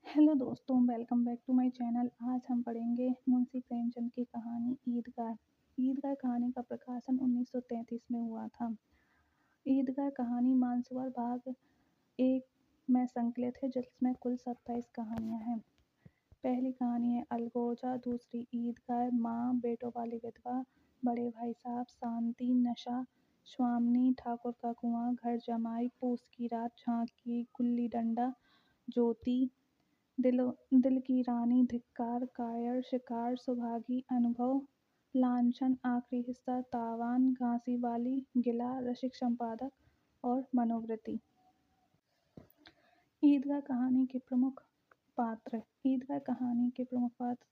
Hello दोस्तों, welcome back to my channel. आज हम पढ़ेंगे मुंशी प्रेमचंद की कहानी ईदगाह। ईदगाह कहानी का प्रकाशन 1933 में हुआ था। ईदगाह कहानी मानसरोवर भाग 1 में संकलित है, जिसमें कुल 27 कहानियाँ हैं। पहली कहानी है अलगोजा, दूसरी ईदगाह, माँ, बेटों वाली विधवा, बड़े भाई साहब, शांति, नशा, स्वामिनी, ठाकुर का कुआं, घर जमाई, पूस की रात, झांकी, गुल्ली डंडा, ज्योति, दिल की रानी, धिक्कार, कायर, शिकार, सुभागी, अनुभव, लांछन, आखिरी हिस्सा, तावान, घासी वाली, गिला, रसिक संपादक और मनोवृत्ति। ईदगाह कहानी के प्रमुख पात्र। ईदगाह कहानी के प्रमुख पात्र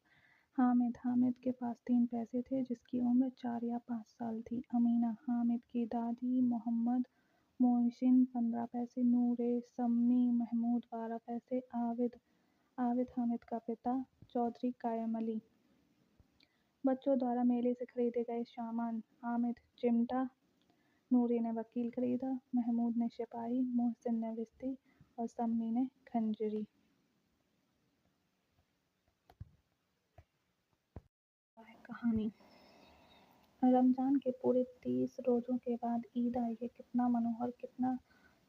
हामिद। हामिद के पास 3 पैसे थे, जिसकी उम्र 4 या 5 साल थी। अमीना, हामिद की दादी। मोहम्मद, मोहसिन 15 पैसे। नूरे, सम्मी, महमूद 12 पैसे। आबिद, हामिद का पिता। चौधरी, कायम अली। बच्चों द्वारा मेले से खरीदे गए सामान। हामिद चिमटा, नूरी ने वकील खरीदा, महमूद ने सिपाही, मोहसिन ने विस्ती और सम्मी ने खंजरी। कहानी। रमजान के पूरे 30 रोजों के बाद ईद आई है। कितना मनोहर, कितना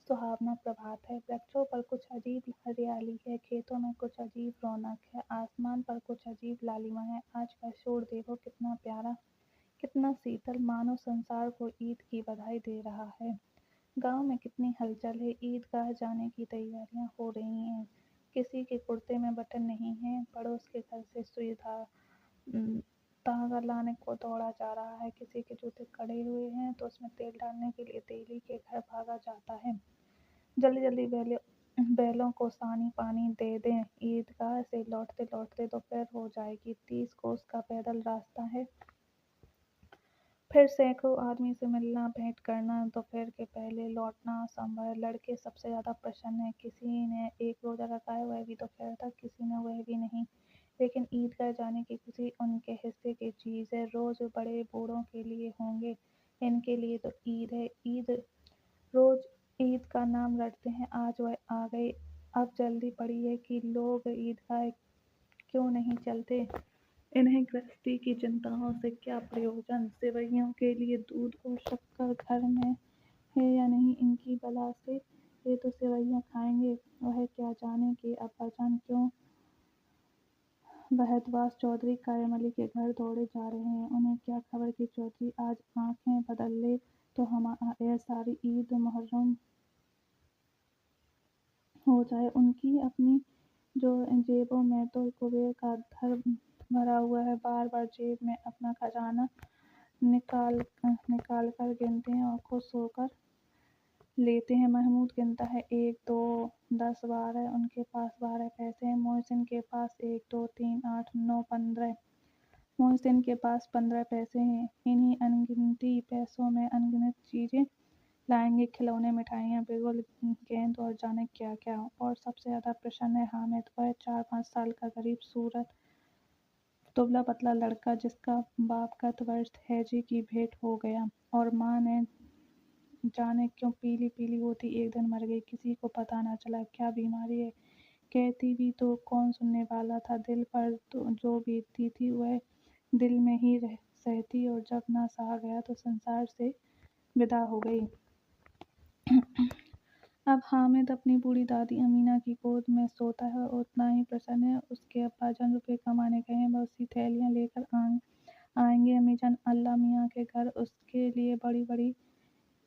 सुहावना प्रभात है। वृक्षों पर कुछ अजीब हरियाली है, खेतों में कुछ अजीब रौनक है, आसमान पर कुछ अजीब लालिमा है। आज का शोर देखो, कितना प्यारा, कितना शीतल, मानो संसार को ईद की बधाई दे रहा है। गांव में कितनी हलचल है। ईदगाह जाने की तैयारियां हो रही हैं। किसी के कुर्ते में बटन नहीं है। पड़ोस के घर से सुई धागा लाने को दौड़ा जा रहा है। किसी के जूते कड़े हुए हैं तो उसमें तेल डालने के लिए तेली के घर भागा जाता है। जल्दी जल्दी बैलों को सानी पानी दे दें। ईदगाह से लौटते लौटते दोपहर हो जाएगी। 30 कोस का पैदल रास्ता है। फिर सैकड़ों आदमी से मिलना, भेंट करना, दोपहर के पहले लौटना असंभव है। लड़के सबसे ज्यादा प्रसन्न है। किसी ने एक रोजा रखा है, वह भी दोपहर तक, किसी ने वह भी नहीं। लेकिन ईदगाह जाने की खुशी उनके हिस्से की चीज है। रोज बड़े बूढ़ों के लिए होंगे, इनके लिए तो ईद है। ईद रोज ईद का नाम रटते हैं। आज वह आ गई। अब जल्दी पड़ी है कि लोग ईदगाह क्यों नहीं चलते। इन्हें गृहस्थी की चिंताओं से क्या प्रयोजन। सेवैयों के लिए दूध और शक्कर घर में है या नहीं, इनकी बला से ये तो सेवैयां खाएंगे। वह क्या जाने कि अब्बाजान क्यों बहतवास चौधरी कायम अली के घर दौड़े जा रहे हैं। उन्हें क्या खबर कि चौधरी आज आंखें बदल ले तो यह सारी ईद मुहर्रम हो जाए। उनकी अपनी जो जेबों में तो कुबेर का धर भरा हुआ है। बार बार जेब में अपना खजाना निकाल कर गिनते हैं और खुश होकर लेते हैं। महमूद गिनता है 1 2 10 12। उनके पास 12 पैसे हैं। मोहसिन के पास 1 2 3 8 9 15। मोहसिन के पास 15 पैसे हैं। इन्हीं अनगिनती पैसों में अनगिनत चीजें लाएंगे, खिलौने, मिठाइयाँ, बिगुल, गेंद और जाने क्या क्या। और सबसे ज्यादा प्रसन्न है हामिद। वह 4-5 साल का गरीब सूरत दुबला पतला लड़का, जिसका बाप गत वर्ष हैजे की भेंट हो गया और माँ ने जाने क्यों पीली पीली होती एक दिन मर गई। किसी को पता न चला क्या बीमारी है। कहती भी तो कौन सुनने वाला था। दिल पर तो जो बीतती थी वह दिल में ही सहती, और जब ना सहा गया तो संसार से विदा हो गई। अब हामिद अपनी बूढ़ी दादी अमीना की गोद में सोता है और उतना ही प्रसन्न है। उसके अब्बाजान रुपये कमाने गए हैं। बहुत सी थैलियां लेकर आएंगे। अमीजान अल्लाह मियाँ के घर उसके लिए बड़ी बड़ी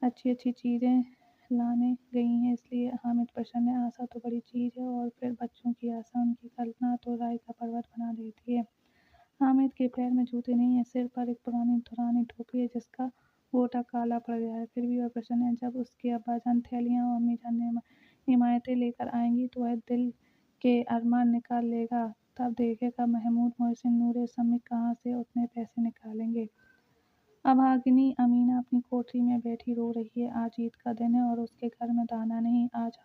अच्छी अच्छी चीज़ें लाने गई हैं, इसलिए हामिद प्रसन्न है। आशा तो बड़ी चीज़ है, और फिर बच्चों की आशा, उनकी कल्पना तो राय का पर्वत बना देती है। हामिद के पैर में जूते नहीं है। सिर पर एक पुरानी टोपी है जिसका गोटा काला पड़ गया है। फिर भी वह प्रसन्न है। जब उसके अब्बाजान थैलियां और अम्मीजान निमायतें लेकर आएंगी तो वह दिल के अरमान निकाल लेगा। तब देखेगा महमूद, मोहसिन, नूरे, सम्मी कहाँ से उतने पैसे निकालेंगे। अभागिनी अमीना अपनी कोठरी में बैठी रो रही है। आज ईद का दिन है और उसके घर में दाना नहीं। आज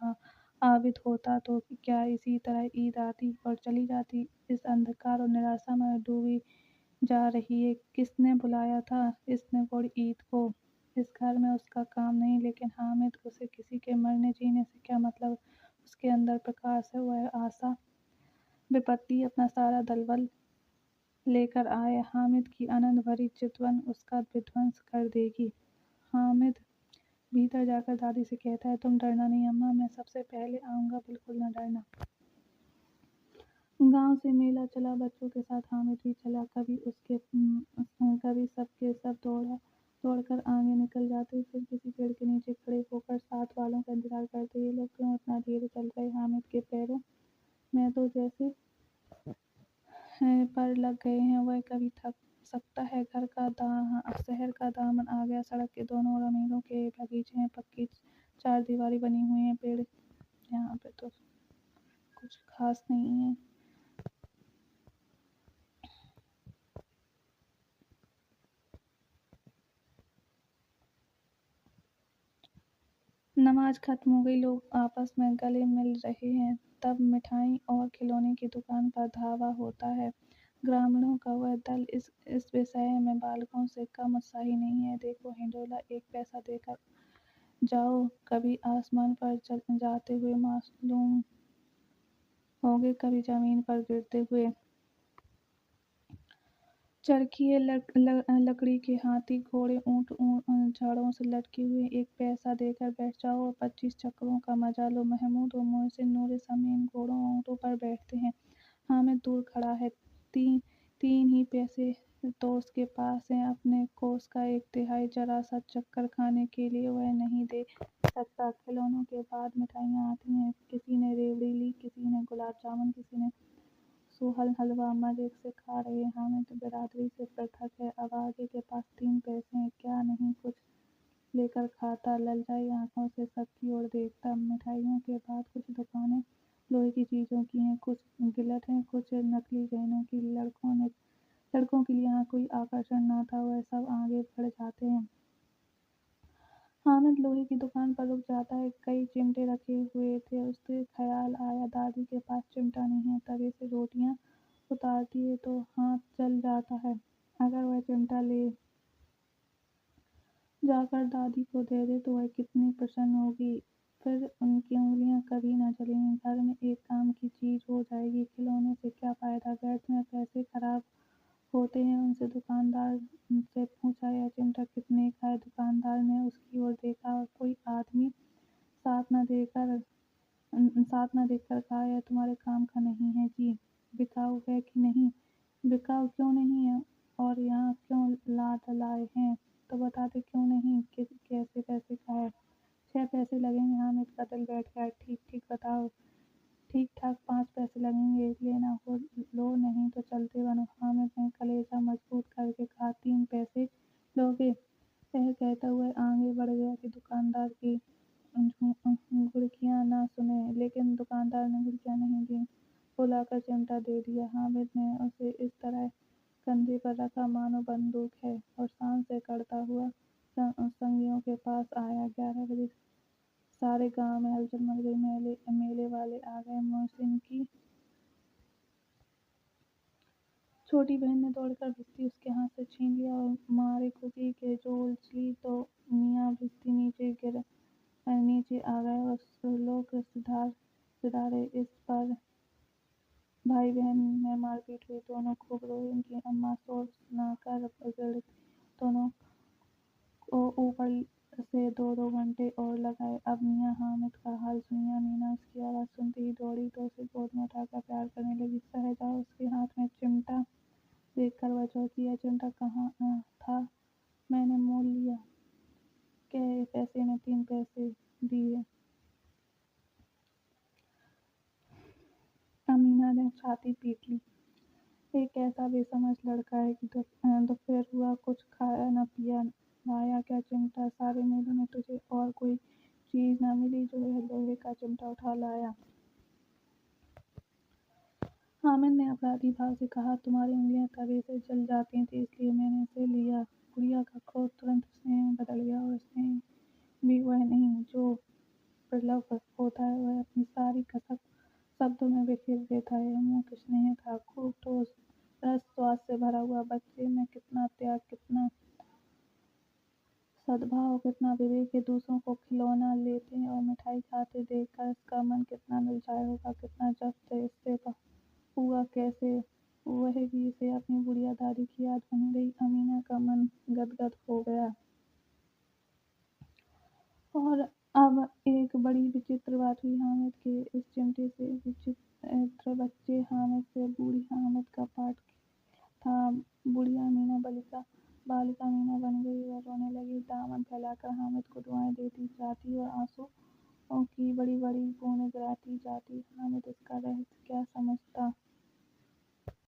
आबिद होता तो क्या इसी तरह ईद आती और चली जाती। इस अंधकार और निराशा में डूबी जा रही है। किसने बुलाया था इस निगोड़ ईद को। इस घर में उसका काम नहीं, लेकिन हामिद, उसे किसी के मरने जीने से क्या मतलब। उसके अंदर प्रकाश है, वह आशा विपत्ति अपना सारा दलबल लेकर आए। हामिद की आनंद भरी चितवन उसका विध्वंस कर देगी। हामिद भीतर जाकर दादी से कहता है, तुम डरना नहीं अम्मा, मैं सबसे पहले आऊँगा, बिल्कुल न डरना। गांव से मेला चला, बच्चों के साथ हामिद भी चला। कभी सबके सब दौड़कर आगे निकल जाते, फिर किसी पेड़ के नीचे खड़े होकर साथ वालों का इंतजार करते। ये लोग क्यों इतना धीरे चल रहे? हामिद के पैरों में तो जैसे पर लग गए हैं। वह कभी थक सकता है। शहर का दामन आ गया। सड़क के दोनों ओर अमीरों के बगीचे हैं, पक्की चारदीवारी बनी हुई है। पेड़ यहाँ पे तो कुछ खास नहीं है। नमाज खत्म हो गई, लोग आपस में गले मिल रहे हैं। तब मिठाई और खिलौने की दुकान पर धावा होता है। ग्रामीणों का वह दल इस विषय में बालकों से कम उत्साही नहीं है। देखो हिंडोला, 1 पैसा देकर जाओ। कभी आसमान पर जाते हुए मासूम होगे, कभी जमीन पर गिरते हुए। चरखिए, लकड़ी के हाथी, घोड़े, ऊँट झाड़ों से लटके हुए। 1 पैसा देकर बैठ जाओ और 25 चक्करों का मजा लो। महमूद और मोहसिन नूरे समीम घोड़ों ऊँटों पर बैठते हैं। हामिद दूर खड़ा है। तीन ही पैसे तो उसके पास हैं। अपने कोष का 1/3 जरा सा चक्कर खाने के लिए वह नहीं दे सकता। खिलौनों के बाद मिठाइयाँ आती हैं। किसी ने रेवड़ी ली, किसी ने गुलाब जामुन, किसी ने सोहल हलवा। मजे से खा रहे। हामिद बिरादरी से पृथक है। अब आगे के पास 3 पैसे हैं, क्या नहीं कुछ लेकर खाता। ललचाई आंखों से सबकी ओर देखता। मिठाइयों के बाद कुछ दुकानें लोहे की चीज़ों की हैं, कुछ गिलट हैं, कुछ नकली गहनों की। लड़कों के लिए यहाँ कोई आकर्षण न था, वह सब आगे बढ़ जाते हैं। हामिद लोहे की दुकान पर रुक जाता है। कई चिमटे रखे हुए थे। उसे ख्याल आया, दादी के पास चिमटा नहीं है। तवे से रोटियां उतारती है तो हाथ जल जाता है। अगर वह चिमटा ले जाकर दादी को दे दे तो वह कितनी प्रसन्न होगी। फिर उनकी उंगलियां कभी न जलेंगी। घर में एक काम की चीज हो जाएगी। खिलौने से क्या फायदा, व्यर्थ में पैसे खराब होते हैं। उनसे दुकानदार से पूछा, यह चिमटा कितने का है? दुकानदार ने उसकी ओर देखा और कोई आदमी साथ न देखकर कहा, यह तुम्हारे काम का नहीं है जी। बिकाऊ है कि नहीं? बिकाऊ क्यों नहीं है? और यहाँ क्यों लाद लाए हैं? तो बता दे क्यों नहीं, कैसे पैसे का है? 6 पैसे लगेंगे। हामिद का दिल बैठ गया। ठीक ठीक बताओ। ठीक ठाक 5 पैसे लगेंगे। लेना हो लो, नहीं तो चलते बनो। हामिद ने कलेजा मजबूत करके कहा, 3 पैसे लोगे? यह कहता हुआ आगे बढ़ गया कि दुकानदार की घुड़कियां ना सुने। लेकिन दुकानदार ने घुड़कियां नहीं दी, बुलाकर चिमटा दे दिया। हामिद ने उसे इस तरह कंधे पर रखा मानो बंदूक है और शान से करता हुआ संगियों के पास आया। 11 बजे सारे गांव में हलचल मच गई। मेले वाले आ गए। मोहसिन की छोटी बहन ने दौड़कर भिश्ती उसके हाथ से छीन लिया और मारे खुशी के जो उछली तो मियाँ भिश्ती नीचे आ गए और लोग सिधारे। इस पर भाई बहन में मारपीट हुई। दोनों खूब रोए। उनकी अम्मा शोर सुनाकर गिड़गिड़ाती। दोनों को ऊपर से 2-2 घंटे और लगाए। अब मियाँ हामिद का हाल सुनिए। अमीना उसकी आवाज़ सुनते ही दौड़ी तो उसे गोद में उठाकर प्यार करने लगी। सहजा उसके हाथ में चिमटा देखकर वह चौंकी। यह चिमटा कहाँ था? मैंने मोल लिया। क्या पैसे में 3 पैसे दिए? अमीना ने छाती पीट ली। एक ऐसा बेसमझ लड़का है कि दोपहर हुआ, कुछ खाया न पिया। लाया क्या चिमटा? सारे मेले में तुझे और कोई चीज न मिली जो यह लोहे का चिमटा उठा लाया? हामिद ने अपराधी भाव से कहा, तुम्हारी उंगलियां तवे से जल जाती थी इसलिए मैंने इसे लिया। गुड़िया का क्रोध तुरंत स्नेह में बदल गया और स्नेह भी वह नहीं जो प्रलोभ होता है, वह अपनी सारी कसक शब्दों में बिखेर देता है। अमोघ स्नेह था, खूब ठोस रस स्वाद से भरा हुआ। बच्चे में कितना त्याग, कितना सद्भाव, कितना विवेक है। दूसरों को खिलौना लेते और मिठाई खाते देखकर इसका मन कितना ललचाया होगा, कितना जब्त है इससे गदगद हो गया। और अब एक बड़ी विचित्र बात हुई। हामिद के इस चिमटे से विचित्र बच्चे हामिद से बूढ़ी हामिद का पाठ था। बूढ़ी अमीना बालिका अमीना बन गई। वह रोने लगी, दामन फैलाकर हामिद को दुआएं देती जाती और आंसुओं की बड़ी बड़ी बूंदें गिराती जाती। हामिद इसका रहस्य क्या समझता।